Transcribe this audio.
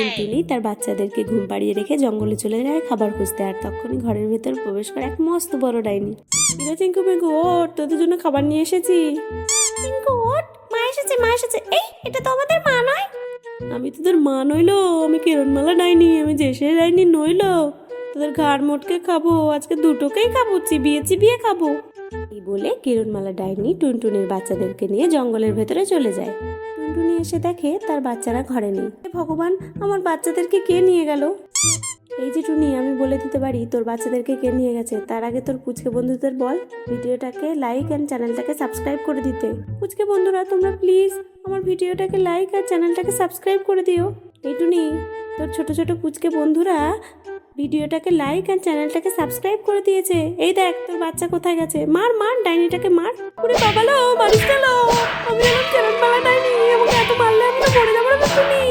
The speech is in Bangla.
টুনটুনি তার বাচ্চাদেরকে ঘুম পাড়িয়ে রেখে জঙ্গলে চলে যায় খাবার খুঁজতে। আর তখনই ঘরের ভেতর প্রবেশ করে এক মস্ত বড় ডাইনি। কিরে চিঙ্কু পিঙ্কু ওঠ, তোদের জন্য খাবার নিয়ে এসেছি। চিঙ্কু ওঠ, মা এসেছে মা এসেছে। এই এটা তো আমাদের মা নয়। আমি তোদের মা নইলো, আমি কিরণমালা ডাইনি, আমি জেসে ডাইনি নইলো। তোদের ঘাড় মোটকে খাবো, আজকে দুটোকেই খাবো, চিবিয়ে চিবিয়ে খাবো। এই বলে কিরণমালা ডাইনি টুনটুনির বাচ্চাদেরকে নিয়ে জঙ্গলের ভেতরে চলে যায়। টুনটুনি এসে দেখে তার বাচ্চারা ঘরে নেই। ভগবান, আমার বাচ্চাদেরকে কে নিয়ে গেল? এই যে টুনি, আমি বলে দিতে পারি তোর বাচ্চাদেরকে কে নিয়ে গেছে। তার আগে তোর পুচকে বন্ধুদের বল ভিডিওটাকে লাইক অ্যান্ড চ্যানেলটাকে সাবস্ক্রাইব করে দিতে। পুচকে বন্ধুরা, তোমরা প্লিজ আমার ভিডিওটাকে লাইক আর চ্যানেলটাকে সাবস্ক্রাইব করে দিও। এই টুনি, তোর ছোট ছোট পুচকে বন্ধুরা ভিডিওটাকে লাইক আর চ্যানেলটাকে সাবস্ক্রাইব করে দিয়েছে। এই দেখ তোর বাচ্চা কোথায় গেছে। মার মার, ডাইনিটাকে মার। ওরে বাবা লো, মারিস গেল। আমি এখন কিরণমালা ডাইনি, আমাকে এত মারলে আমি তো মরে যাবো রে টুনি।